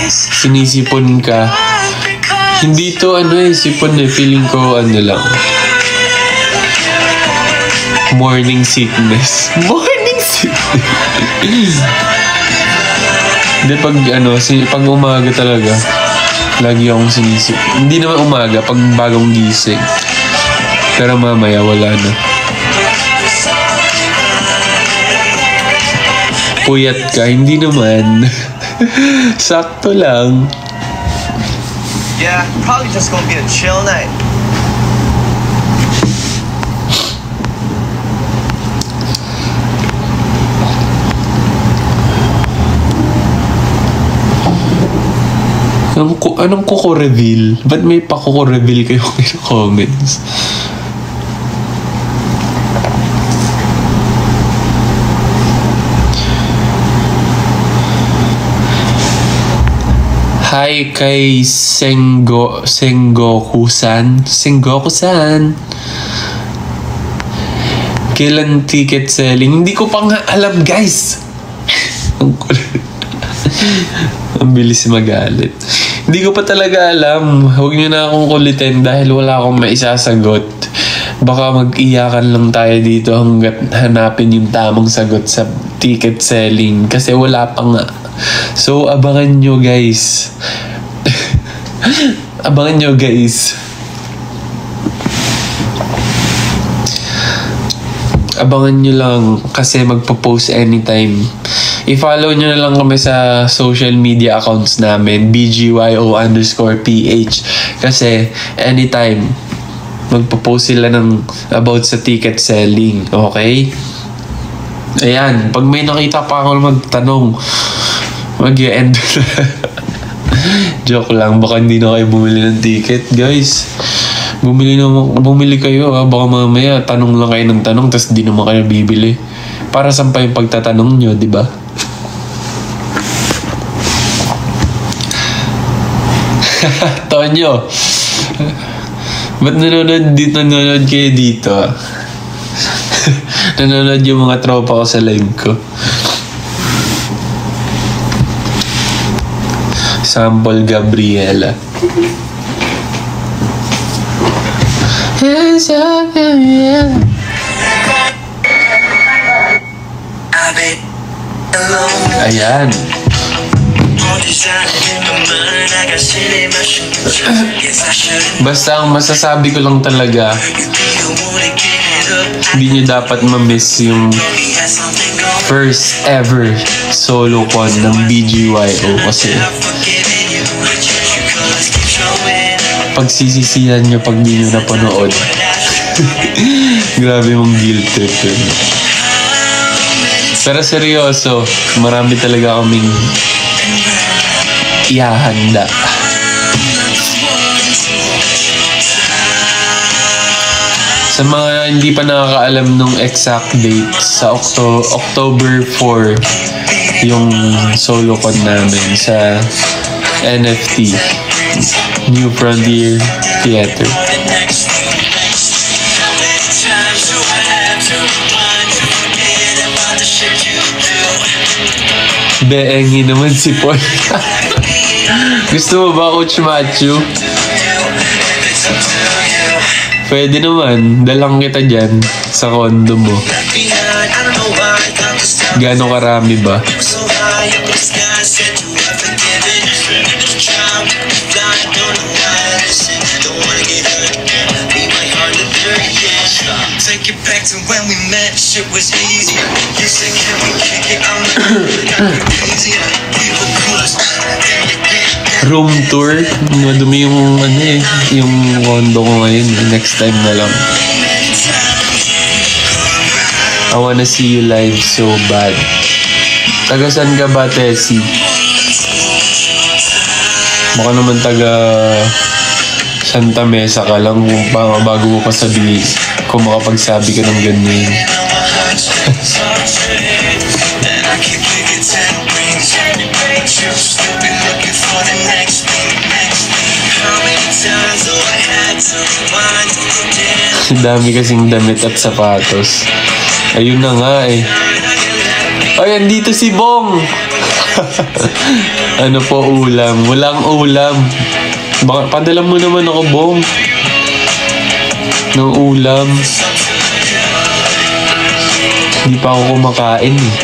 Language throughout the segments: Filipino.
sinisipon ka. Hindi to sipon feeling ko lang. Morning sickness. Morning sickness. Hindi pag umaga talaga, lagi akong sinisip. Hindi naman umaga, pag bagong gising. Pero mamaya wala na. Puyat ka, hindi naman. Sakto lang. Yeah, probably just gonna be a chill night. Anong kuko-reveal? Ba't may pa-kuko-reveal kayo sa comments? Hi kay Sengoku-san. Kailan ticket selling? Hindi ko pa nga alam, guys. Ang bilis magalit. Hindi ko pa talaga alam. Huwag niyo na akong kulitin dahil wala akong maisasagot. Baka mag-iyakan lang tayo dito hanggat hanapin yung tamang sagot sa ticket selling. Kasi wala pa nga. So, abangan nyo, guys. Abangan nyo, guys. Abangan nyo lang kasi magpo-post anytime. I-follow nyo na lang kami sa social media accounts namin, BGYO_PH. Kasi anytime, magpo-post sila about sa ticket selling. Okay? Ayan, pag may nakita pa ako magtanong, mag-i-end na. Joke lang, baka hindi na kayo bumili ng ticket, guys. Bumili kayo, ha? Baka mamaya tanong lang kayo ng tanong tapos di naman kayo bibili. Para saan pa yung pagtatanong nyo, di ba? Tonyo, ba't nanonood kayo dito? Nanonood yung mga tropa ko sa live ko. Sample Gabriela. Ayan. Basta ang masasabi ko lang talaga, hindi nyo dapat ma-miss yung first ever solo con ng BGYO kasi pagsisisihan nyo pag di nyo napanood. Grabe mong guilt trip yun. Pero seryoso, marami talaga kaming ihahanda. Sa mga hindi pa nakakaalam nung exact date, sa October 4 yung solo con namin sa NFT, New Frontier Theater. Beengi naman si Paul. Gusto mo ba, Coach Matthew? Pwede naman. Dalang kita dyan sa condo mo. Gano'ng karami ba? Take it back to when we met, shit was easier. You said can we kick it on easier. Room tour, madumi yung yung condo ko ngayon. Next time na lang. I wanna see you live so bad. Taga saan ka ba, Tessie? Baka naman taga Santa Mesa ka lang bago mo pa sabihin kung makapagsabi ka ng ganyan. Dami kasing damit at sapatos. Ayun na nga eh. Ay, andito si Bong! Ano po ulam? Walang ulam. Baka padala mo naman ako, Bong. Ng ulam. Hindi pa ako kumakain eh.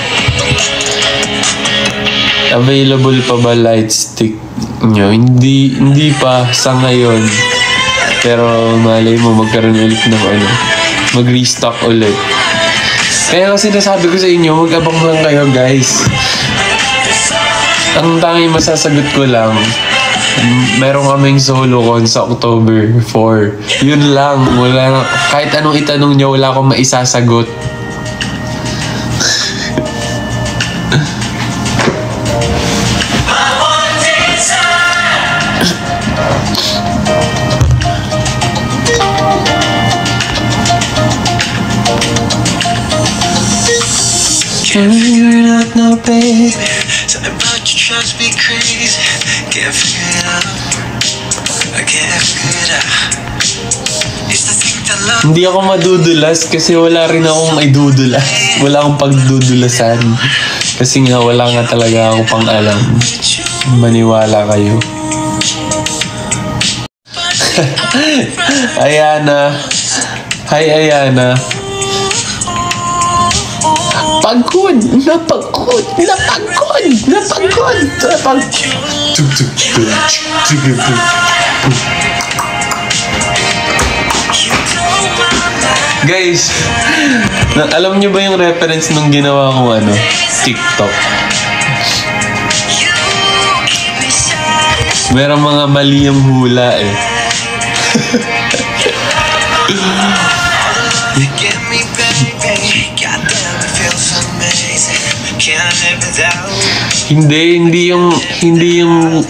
Available pa ba light stick nyo? Hindi pa sa ngayon. Pero malay mo magkaroon ulit ng ano. Mag-restock ulit. Kaya kasi sinasabi ko sa inyo, mag-abang lang kayo guys. Ang tanging masasagot ko lang, meron kaming solo con sa October 4. Yun lang. Wala, kahit anong itanong nyo, wala akong maisasagot. You're not no baby. Something about you drives me crazy. Can't figure it out. I can't figure it out. It's the thing that love. Hindi ako madudulas kasi wala rin akong idudulas. Wala akong pagdudulasan. Kasi nga wala nga talaga ako pang alam. Maniwala kayo. Ayana. Hi Ayana. Napagod. Guys, alam niyo ba yung reference nung ginawa kong TikTok? Merong mga mali yung hula eh. Hindi yung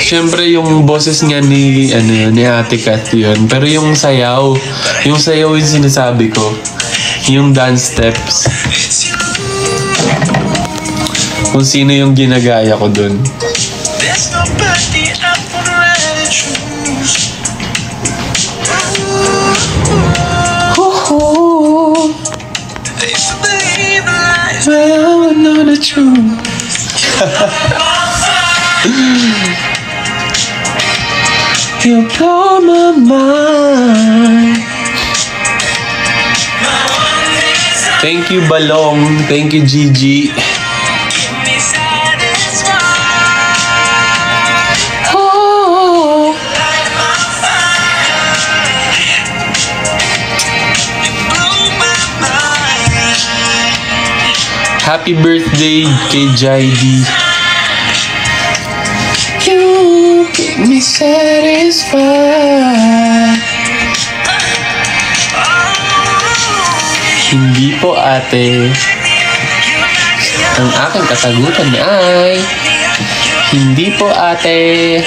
syempre yung boses nga ni Ate Kat yun, pero yung sayaw yung sinasabi ko, yung dance steps, kung sino yung ginagaya ko dun. Well, I know the truth. You blow my mind. Thank you, Balong. Thank you, Gigi. Oh. Happy birthday kay Jaidi. You keep me satisfied. Hindi po ate. Ang aking kasagutan ay hindi po ate.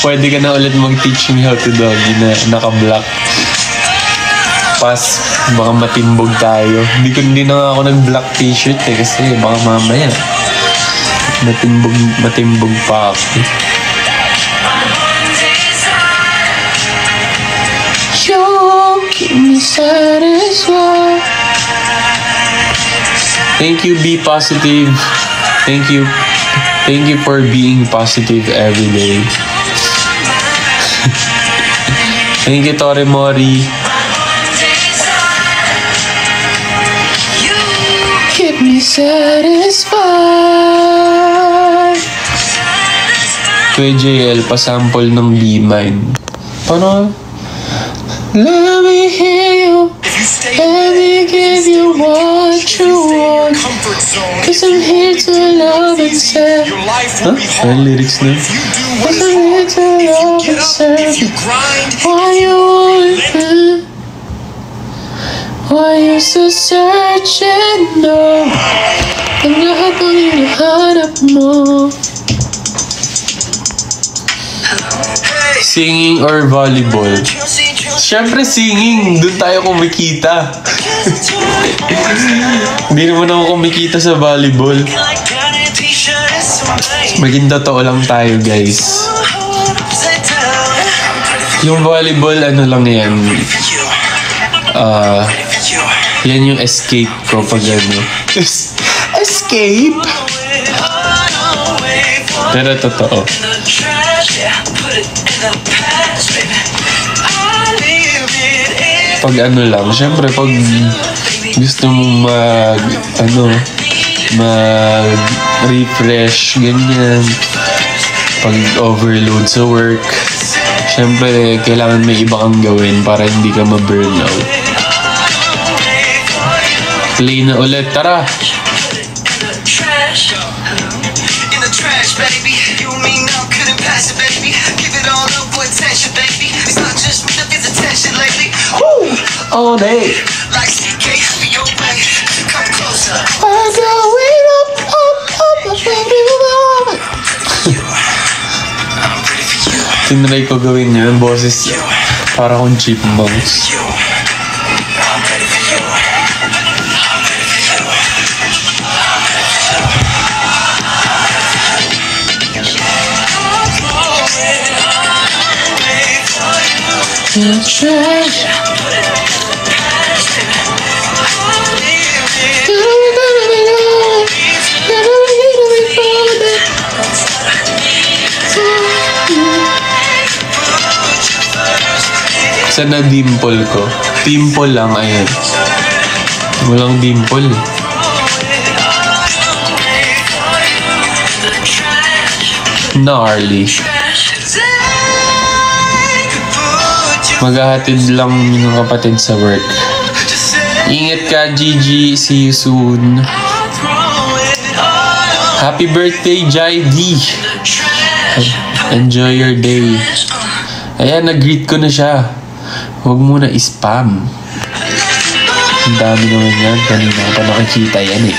Pwede ka na ulit mag-teach me how to doggy na naka-block. Pas, baka matimbog tayo. Hindi na nga ako nag-black t-shirt eh, kasi baka mamaya matimbog pa ako. You keep me satisfied. Thank you, be positive. Thank you for being positive every day. Thank you, Tori Mori. Keep me satisfied. Kuya JL, pasample ng B-Mine. Paano? Let me hear you. Let me give you what you want. Cause I'm here to love and serve. Huh? Ano lyrics na? Cause I'm here to love and serve. Why you want? Why you so searching? No. Ang lahat ng hinahanap mo. Singing or volleyball? Siyempre singing. Doon tayo kumikita. Hindi naman ako kumikita sa volleyball. Maging totoo lang tayo, guys. Yung volleyball, ano lang yan. Yan yung escape ko pag ano. Escape? Pero totoo. Pag ano lang, syempre pag gusto mong mag-refresh, ganyan. Pag overload sa work, syempre kailangan may iba kang gawin para hindi ka ma-burnout. Play na ulit, tara! All day. Tinry ko gawin yun, boses para akong chipmunks. Saan na dimple ko? Pimple lang, ayan. Walang dimple. Gnarly. Maghahatid lang yung kapatid sa work. Ingat ka, Gigi. See you soon. Happy birthday, Jai D. Enjoy your day. Ayan, nag-greet ko na siya. Huwag mo na spam. Ang dami naman yan. Kanina ko pa nakikita yan eh.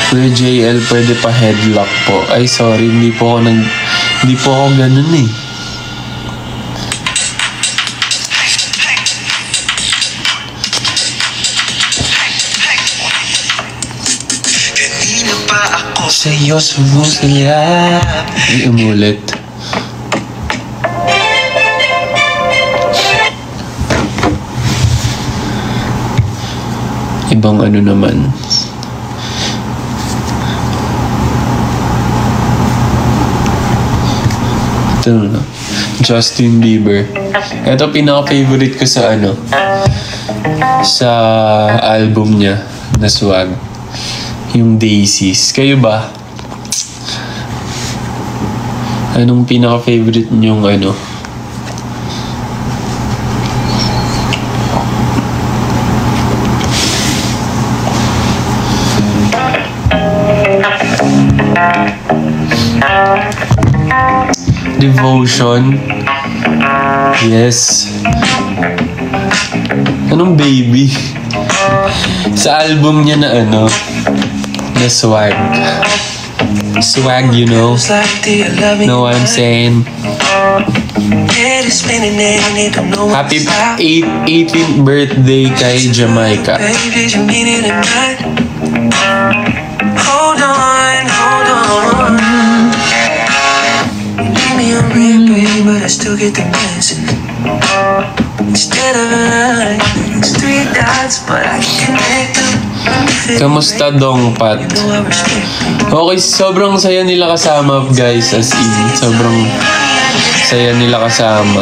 Kuya JL, pwede pa headlock po. Ay, sorry. Hindi po ako ganun eh. Sa'yo sumusilap. Ay, umulit. Ibang ano naman. Ito na. Justin Bieber. Ito pinaka-favorite ko sa sa album niya na Swag. Yung Daisies. Kayo ba? Anong pinaka-favorite niyong Devotion? Yes. Anong baby? Sa album niya na na Swag. Swag, you know? Know what I'm saying? Happy 18th birthday kay Jamaica. Hold on. Leave me on red, baby, but I still get the message. Instead of it's 3 dots, but I can connect them. Kamusta Dongpat? Okay, sobrang saya nila kasama, guys, as in. Sobrang saya nila kasama.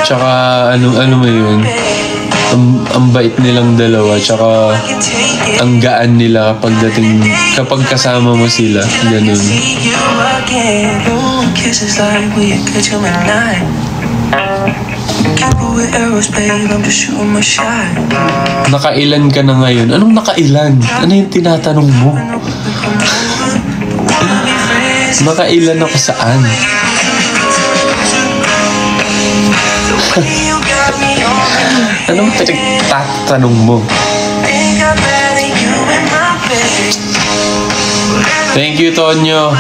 Tsaka, ano mo yun? Ang bait nilang dalawa, tsaka ang gaan nila kapag kasama mo sila. Ganun. Nakailan ka na ngayon? Anong nakailan? Ano yung tinatanong mo? Nakailan ako saan? Anong pinagtatanong mo? Thank you, Tonyo.